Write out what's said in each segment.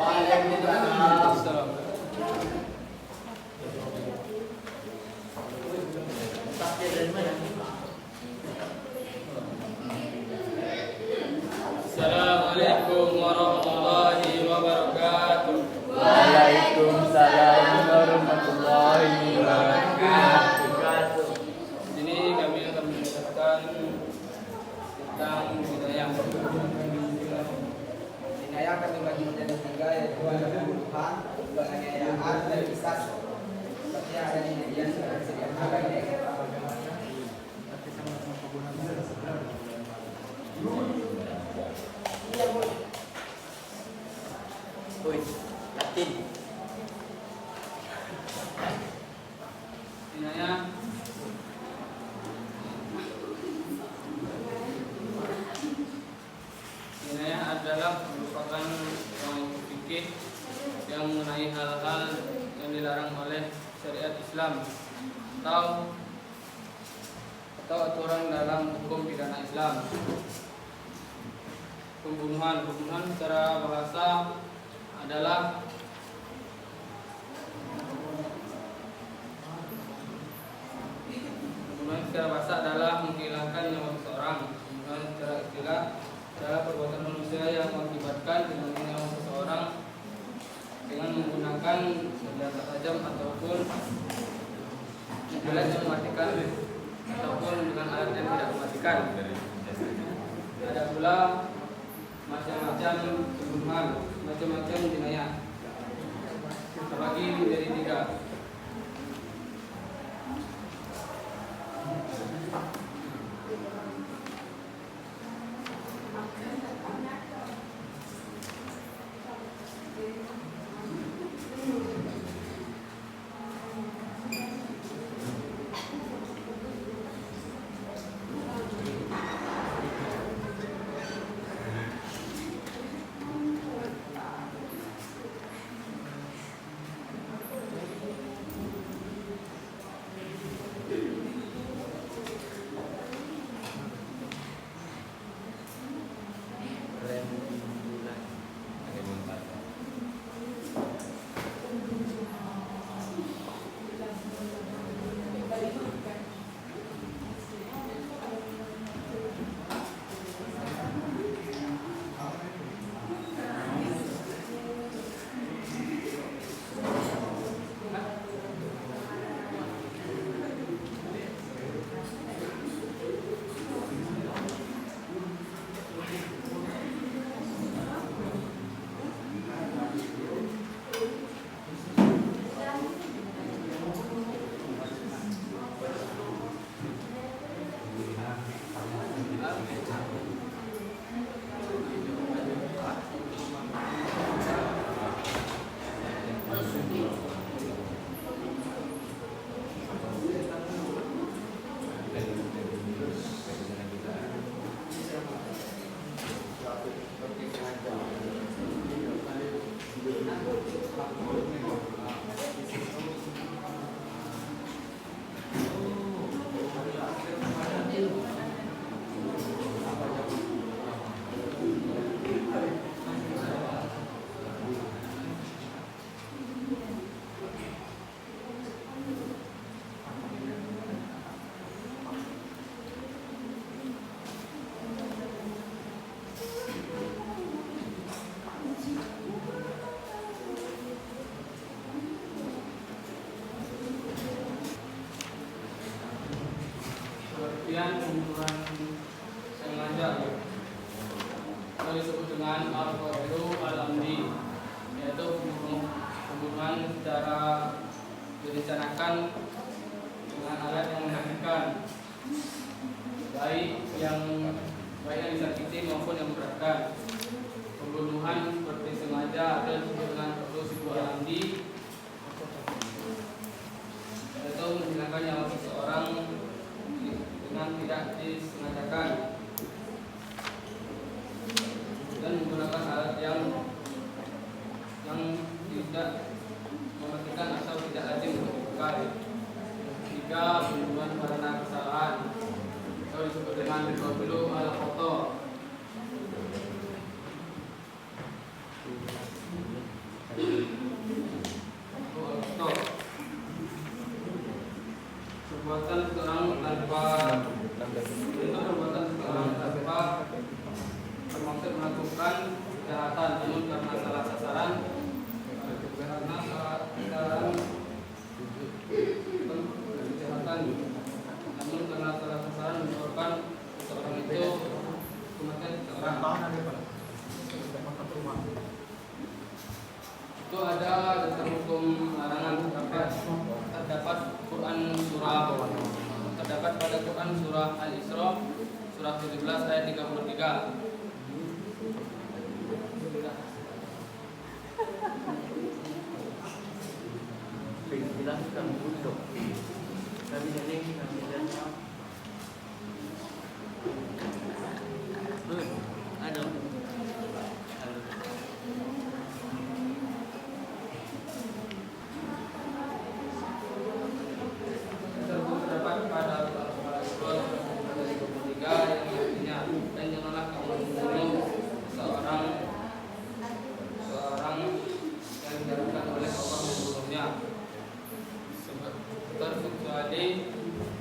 Waalaikumsalam. Assalamualaikum warahmatullahi wabarakatuh. Waalaikumsalam warahmatullahi wabarakatuh. Di sini kami akan menjelaskan tentang hidayah. Hidayah kami bagi menjadi tiga, yaitu ada pembunuhan, penganiayaan, dan kisah. Seperti yang ada di media sudah disediakan oleh Latin. Hidayah adalah merupakan fikih yang mengenai hal-hal yang dilarang oleh syariat Islam atau aturan dalam hukum pidana Islam. Pembunuhan secara bahasa adalah menghilangkan nyawa seseorang. Pembunuhan secara istilah adalah perbuatan manusia yang mengakibatkan hilangnya nyawa seseorang dengan menggunakan senjata tajam ataupun alat yang mematikan ataupun dengan alat yang tidak mematikan. Ada pula macam-macam pembunuhan, macam-macam jinayah. Terbagi menjadi tiga. Kemudian pembunuhan sengaja atau disebut dengan al-qatlu al-amdi, yaitu pembunuhan secara direncanakan dengan alat yang mematikan, baik yang disakiti maupun yang memberatkan. Pembunuhan seperti sengaja atau disebut dengan qatlu al-amdi, yaitu menghilangkan nyawa seseorang dengan tidak disengajakan dan menggunakan alat yang tidak mematikan atau tidak lazim dilakukan. Tiga, pembunuhan karena kesalahan atau disebut dengan qatlu al-khata, itu ada tentang hukum larangan terdapat pada Quran surah Al-Isra surah 17 ayat 33. Silahkan duduk. Kami nenek kami dan ada. Terdapat pada Al-Isra ayat 33 yang artinya, dan janganlah kamu membunuh seorang yang diharapkan oleh Allah membunuhnya, terkecuali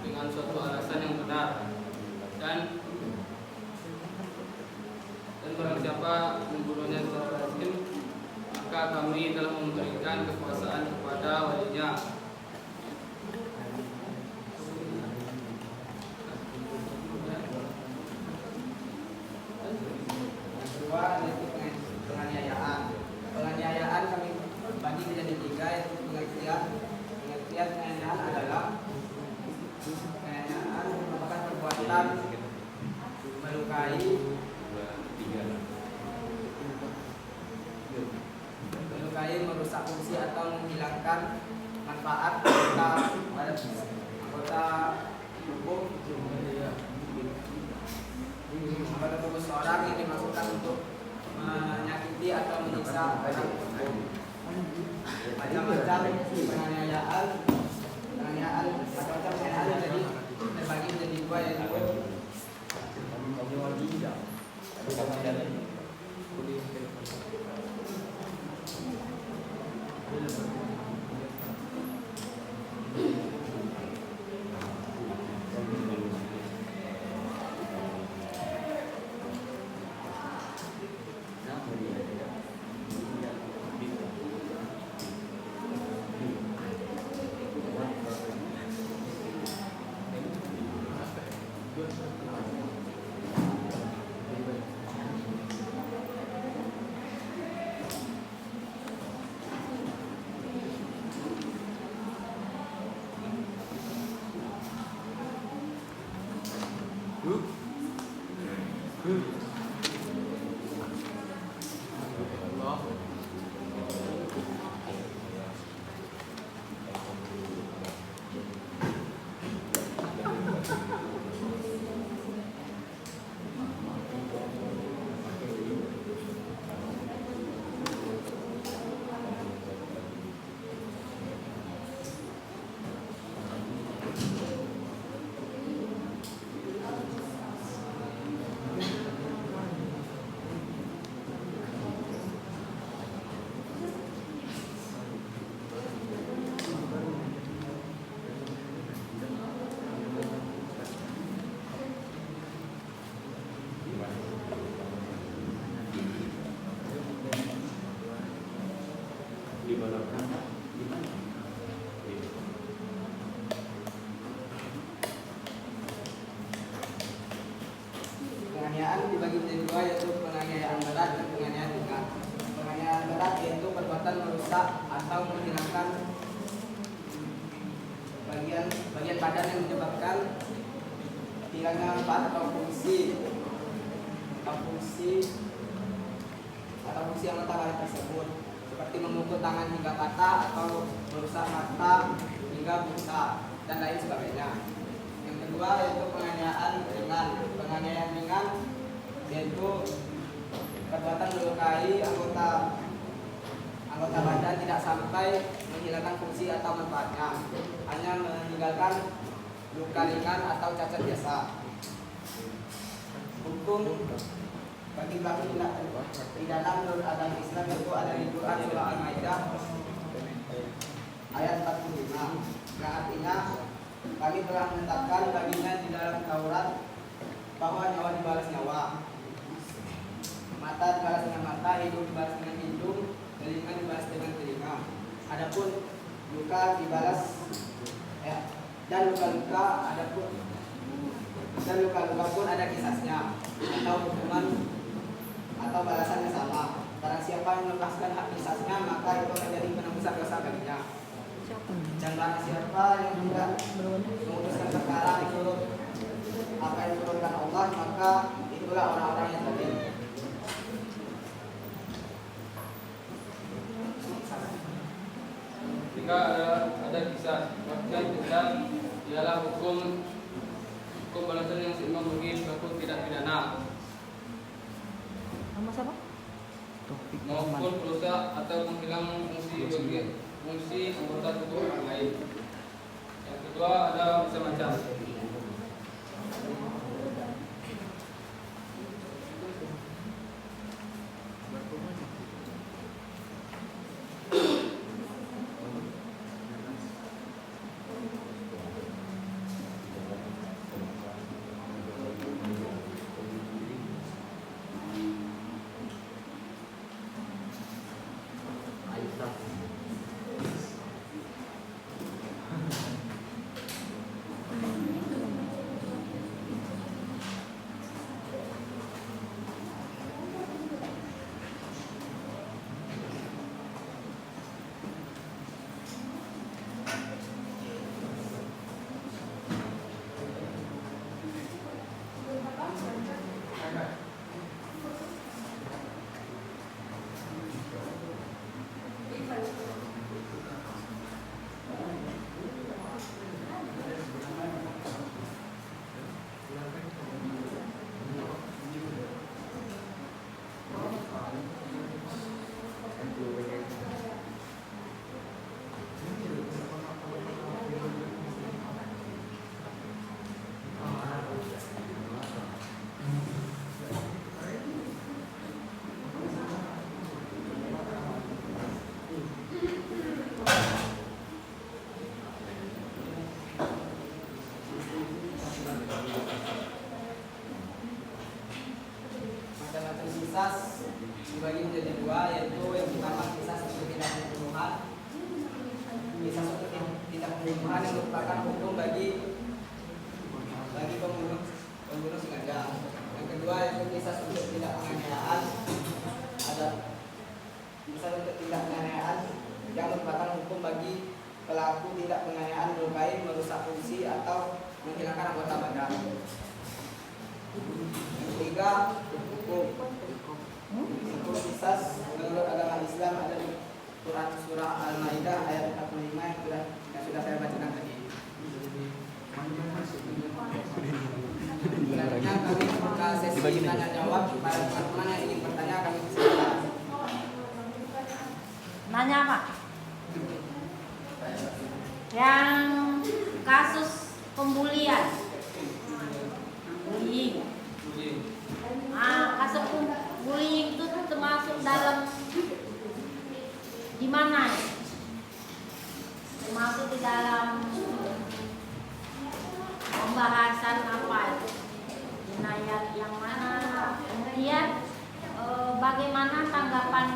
dengan suatu alasan yang benar, dan barang siapa membunuhnya secara lazim, maka kami telah memberikan kekuasaan kepada walinya. Kedua yaitu penganiayaan. Penganiayaan kami bagi menjadi tiga, yaitu pengertian penganiayaan adalah penganiayaan merupakan perbuatan melukai, merusak fungsi atau menghilangkan manfaat anggota tubuh seorang yang dimaksudkan untuk menyakiti atau menyiksa orang tersebut. Macam-macam penganiayaan jadi terbagi menjadi dua, yaitu penganiayaan dibagi menjadi dua, yaitu penganiayaan berat dan penganiayaan ringan. Penganiayaan berat yaitu perbuatan merusak atau menghilangkan bagian badan yang menyebabkan hilangnya manfaat atau fungsi anggota badan tersebut, seperti memukul tangan hingga patah atau merusak mata hingga buta dan lain sebagainya. Yang kedua yaitu penganiayaan ringan. Penganiayaan ringan yaitu perbuatan melukai anggota badan tidak sampai menghilangkan fungsi atau manfaatnya, hanya meninggalkan luka ringan atau cacat biasa. Hukum bagi pelaku tindak pidana menurut agama Islam itu ada di Quran surah Al-Maidah ayat 45, yang artinya kami telah menetapkan baginya di dalam Taurat bahwa nyawa dibalas nyawa, mata dibalas dengan mata, hidung dibalas dengan hidung, telinga dibalas dengan telinga. Adapun luka dibalas dan luka-luka pun ada kisahnya atau hukuman atau balasannya sama. Barang siapa yang melepaskan hak kisahnya, maka itu akan jadi penembusan dosa baginya. Dan barang siapa yang tidak memutuskan perkara menurut apa yang diturunkan Allah, maka itulah orang-orang yang zalim. Jika ada kisah, maka kisah ialah hukum balasan yang seimbang bagi pelaku tidak pidana Nama siapa? maupun perusak atau menghilang fungsi anggota tubuh orang lain. Yang kedua ada macam-macam. Macam-macam kisah dibagi menjadi dua, yaitu yang pertama kisah seperti tindak pembunuhan. Kisah seperti tindak pembunuhan yang merupakan hukum bagi pembunuh sengaja. Yang kedua yaitu kisah untuk tindak penganiayaan. Ada kisah untuk tindak penganiayaan yang merupakan hukum bagi pelaku tindak penganiayaan melukai, merusak fungsi atau menghilangkan anggota badan. Yang ketiga, hukum kisah menurut agama Islam ada di Quran surah Al-Maidah ayat 45 yang sudah saya bacakan tadi. Selanjutnya kami buka sesi tanya jawab. Para teman-teman yang ingin bertanya kami silakan. Nanya apa? Yang kasus pembulian. Bullying. Kasus bullying itu termasuk dalam di mana ya? Termasuk di dalam pembahasan apa itu? Jinayat yang mana? Kemudian bagaimana tanggapan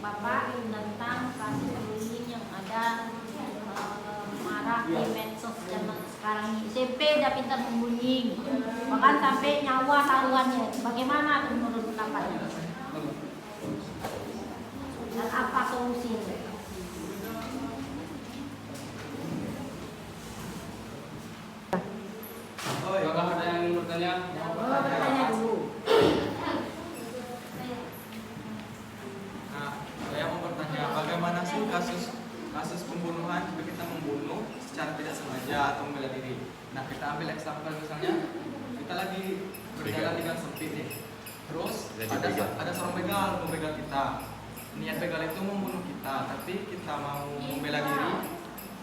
Bapak tentang kasus bullying yang ada marak di medsos zaman sekarang ini? SMP udah pintar membullying, bahkan sampai nyawa taruhannya. Bagaimana menurut Bapaknya? Dan apa solusinya? Apakah ada yang ingin bertanya? Bertanya dulu. Nah, saya mau bertanya, bagaimana sih kasus pembunuhan jika kita membunuh secara tidak sengaja atau membela diri? Nah, kita ambil eksempel misalnya kita lagi berjalan di gang sempit nih. Terus ada seorang begal membegal kita. Niat begal itu membunuh kita, tapi kita mau membela diri.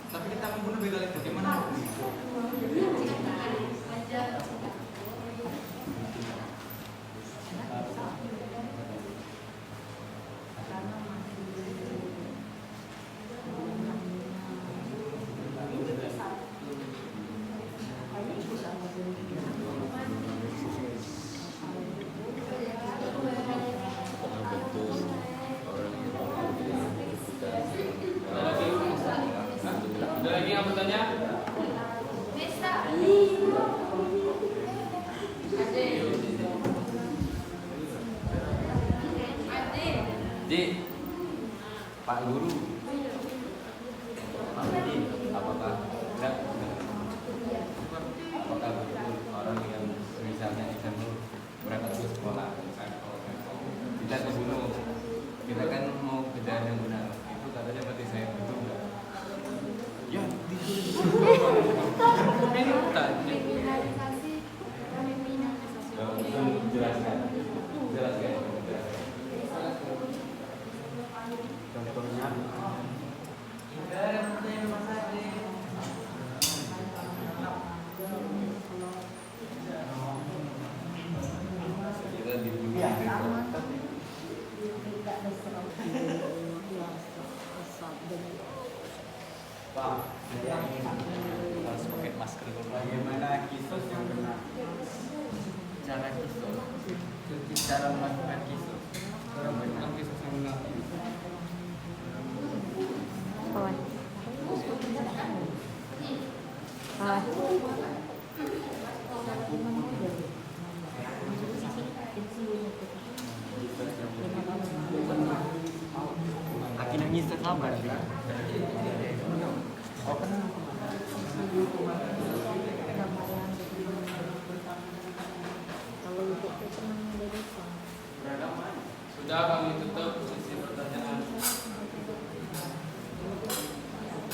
Tapi kita membunuh begal itu, gimana hukum itu? Ada lagi yang bertanya? Jadi Pak Guru, Pak Budi, apakah betul orang yang misalnya ikan berangkat ke sekolah, kita ke gunung, kita kan mau ke jalan yang benar, itu katanya berarti saya betul nggak? Ya, jelaskan. Contohnya. Kita dibully. Pak, harus pakai masker dulu. Bagaimana kisos yang benar? Cara kisos, cara melakukan kisos. Cara melakukan kisos yang benar. Aki nangis kabar. Sudah, kami tutup sesi pertanyaan.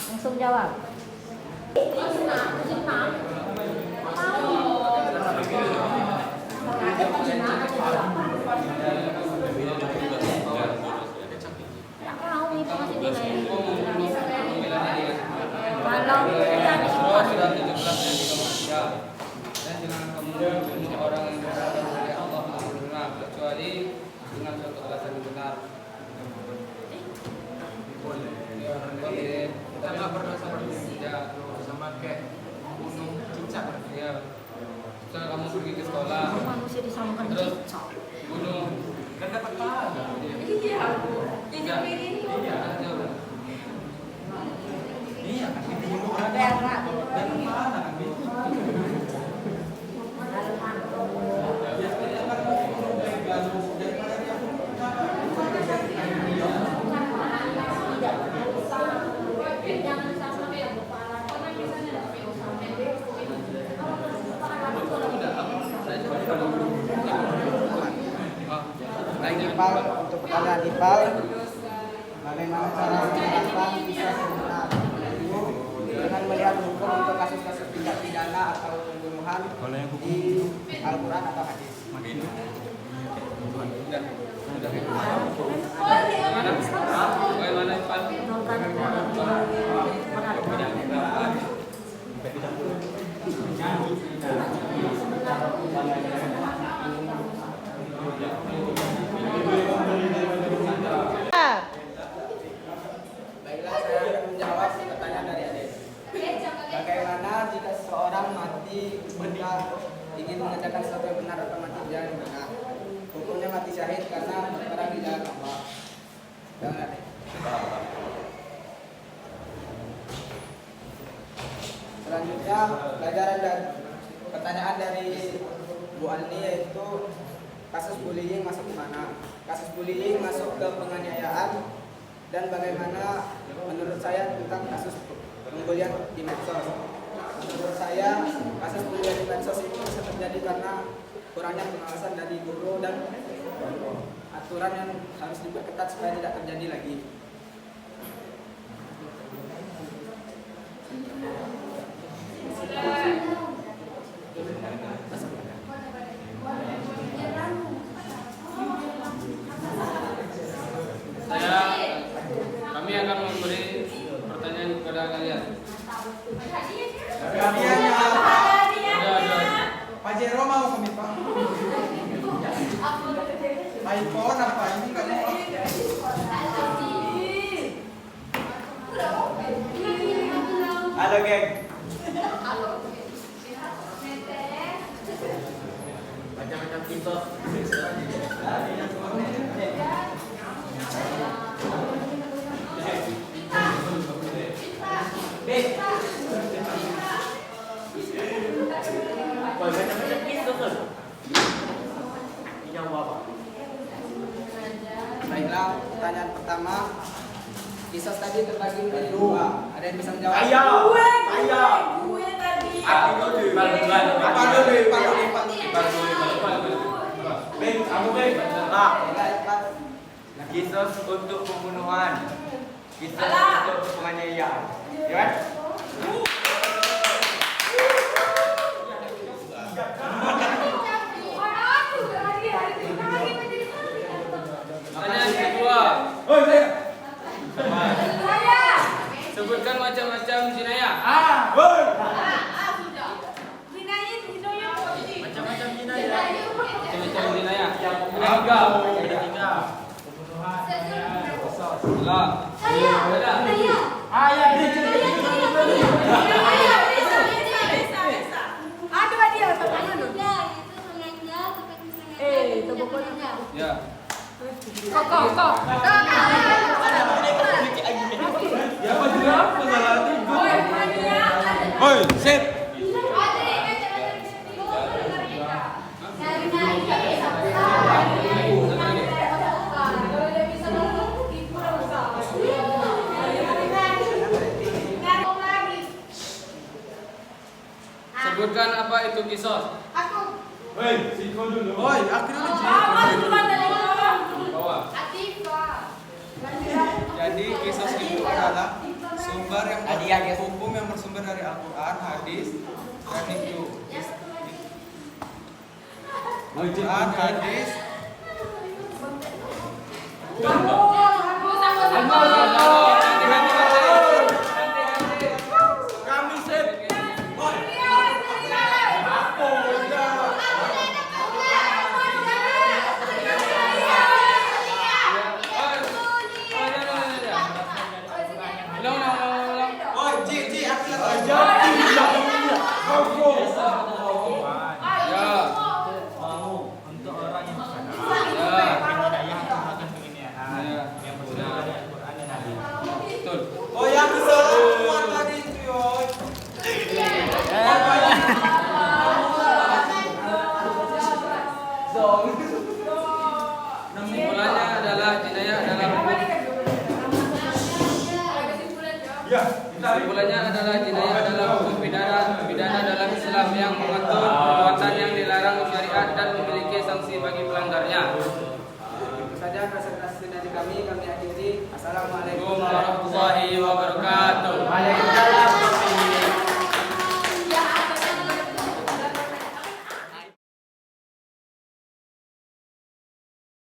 Langsung jawab. Kalau Sudah 17 yang Indonesia dan jangan kamu membunuh orang yang berada dari Allah Maha kecuali dengan suatu alasan yang benar. Boleh. Kita nggak berdosa berdosa. Ya, Sama kayak bunuh cicak. ya. Setelah kamu pergi ke sekolah, manusia disamakan terus cicak. bunuh. Kan dapat pahala. Iya. Iya kan itu bunuh orang dan pahala kan itu. Baik Ipal, untuk pertanyaan Ipal, bagaimana cara menerapkan kisah sebenar dengan melihat hukum untuk kasus-kasus tindak pidana atau pembunuhan di Al-Quran atau hadis? Bagaimana Ipan? Baiklah, saya akan menjawab pertanyaan dari adik. Bagaimana jika seseorang mati ketika ingin mengerjakan sesuatu yang benar atau mati di jalan yang benar? Hukumnya mati syahid karena berperang di jalan Allah. Jangan adik. Selanjutnya pelajaran dan pertanyaan dari Bu Alni yaitu kasus bullying masuk ke mana? Kasus bullying masuk ke penganiayaan dan bagaimana menurut saya tentang kasus pembulian di medsos. Menurut saya kasus pembulian di medsos ini bisa terjadi karena kurangnya pengawasan dari guru dan aturan yang harus diperketat supaya tidak terjadi lagi. Kami akan memberi pertanyaan kepada kalian. Hadiahnya. Ada. Pak Jero mau kami Pak. iPhone apa ini kamu? Halo geng. Macam-macam kisos. Macam-macam kisos. Ini yang apa? Baiklah, menjawab pertanyaan pertama. Kisos tadi terbagi menjadi dua. Ada yang bisa menjawab? Gue tadi. Kisos untuk pembunuhan, kisos Alah. untuk penganiayaan, ya kan? Pertanyaan kedua. Sebutkan macam-macam jinayah. Macam-macam jinayah. Macam-macam jinayah. Tiga. Lah. Ya. Hoi, sip. Sebutkan apa itu kisos. Hoi, siko dulu. Oi, akhirnya Bawah. Jadi kisos itu adalah sumber yang hukum yang bersumber dari Al-Quran, hadis, dan itu Al-Quran, hadis. Kami sip. Ulang. Oi, Ji, akhirnya. Ya. Untuk orang yang sadar Ya. hidayah atau melakukan penganiayaan Ya. yang bersumber dari Al-Quran dan hadis. Betul. Oh, yang bisa keluar tadi itu, yoi. Kesimpulannya adalah jinayah adalah hukum. Kesimpulannya adalah jinayah adalah hukum pidana dalam Islam yang mengatur perbuatan yang dilarang syariat dan memiliki sanksi bagi pelanggarnya. Itu saja presentasi dari kami akhiri. Assalamualaikum Waalaikumsalam.